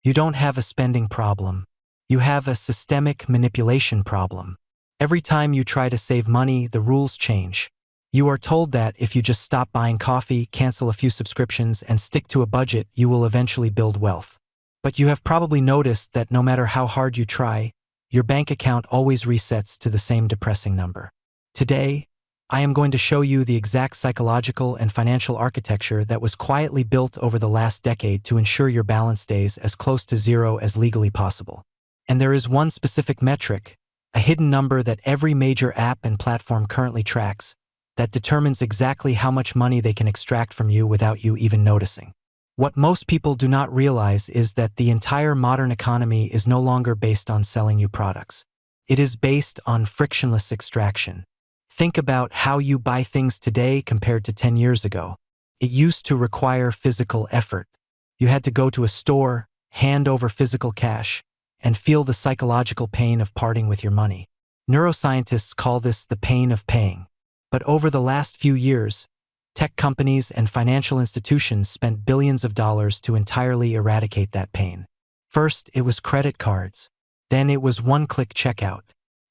You don't have a spending problem. You have a systemic manipulation problem. Every time you try to save money, the rules change. You are told that if you just stop buying coffee, cancel a few subscriptions, and stick to a budget, you will eventually build wealth. But you have probably noticed that no matter how hard you try, your bank account always resets to the same depressing number. Today, I am going to show you the exact psychological and financial architecture that was quietly built over the last decade to ensure your balance stays as close to zero as legally possible. And there is one specific metric, a hidden number that every major app and platform currently tracks, that determines exactly how much money they can extract from you without you even noticing. What most people do not realize is that the entire modern economy is no longer based on selling you products. It is based on frictionless extraction. Think about how you buy things today compared to 10 years ago. It used to require physical effort. You had to go to a store, hand over physical cash, and feel the psychological pain of parting with your money. Neuroscientists call this the pain of paying. But over the last few years, tech companies and financial institutions spent billions of dollars to entirely eradicate that pain. First, it was credit cards. Then it was one-click checkout.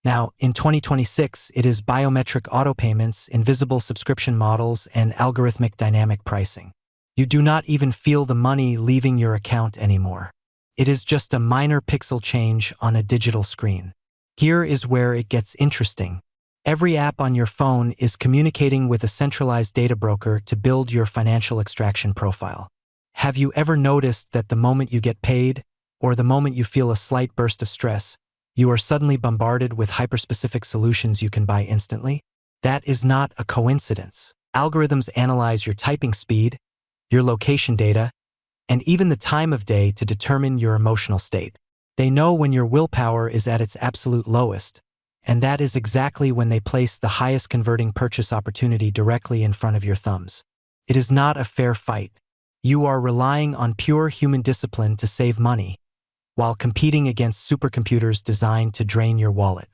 Now, in 2026, it is biometric auto payments, invisible subscription models, and algorithmic dynamic pricing. You do not even feel the money leaving your account anymore. It is just a minor pixel change on a digital screen. Here is where it gets interesting. Every app on your phone is communicating with a centralized data broker to build your financial extraction profile. Have you ever noticed that the moment you get paid, or the moment you feel a slight burst of stress, you are suddenly bombarded with hyperspecific solutions you can buy instantly? That is not a coincidence. Algorithms analyze your typing speed, your location data, and even the time of day to determine your emotional state. They know when your willpower is at its absolute lowest, and that is exactly when they place the highest converting purchase opportunity directly in front of your thumbs. It is not a fair fight. You are relying on pure human discipline to save money, while competing against supercomputers designed to drain your wallet.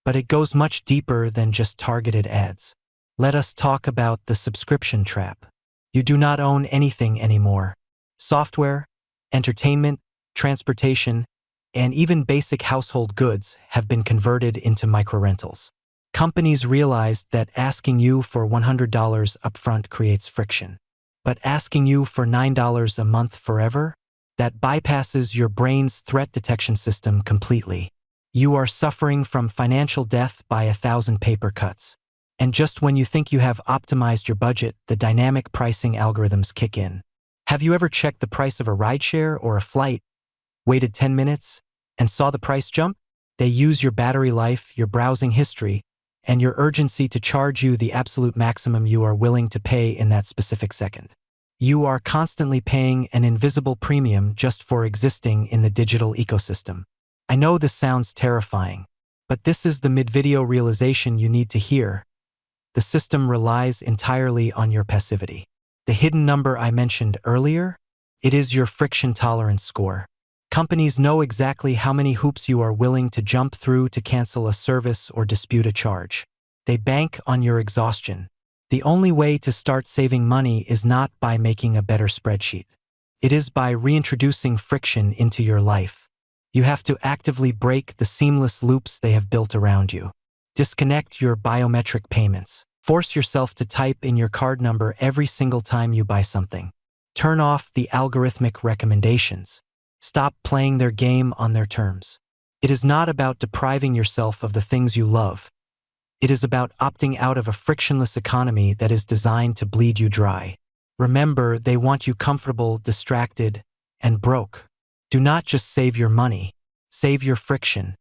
But it goes much deeper than just targeted ads. Let us talk about the subscription trap. You do not own anything anymore. Software, entertainment, transportation, and even basic household goods have been converted into micro-rentals. Companies realized that asking you for $100 upfront creates friction. But asking you for $9 a month forever? That bypasses your brain's threat detection system completely. You are suffering from financial death by 1,000 paper cuts. And just when you think you have optimized your budget, the dynamic pricing algorithms kick in. Have you ever checked the price of a rideshare or a flight, waited 10 minutes, and saw the price jump? They use your battery life, your browsing history, and your urgency to charge you the absolute maximum you are willing to pay in that specific second. You are constantly paying an invisible premium just for existing in the digital ecosystem. I know this sounds terrifying, but this is the mid-video realization you need to hear. The system relies entirely on your passivity. The hidden number I mentioned earlier? It is your friction tolerance score. Companies know exactly how many hoops you are willing to jump through to cancel a service or dispute a charge. They bank on your exhaustion. The only way to start saving money is not by making a better spreadsheet. It is by reintroducing friction into your life. You have to actively break the seamless loops they have built around you. Disconnect your biometric payments. Force yourself to type in your card number every single time you buy something. Turn off the algorithmic recommendations. Stop playing their game on their terms. It is not about depriving yourself of the things you love. It is about opting out of a frictionless economy that is designed to bleed you dry. Remember, they want you comfortable, distracted, and broke. Do not just save your money. Save your friction.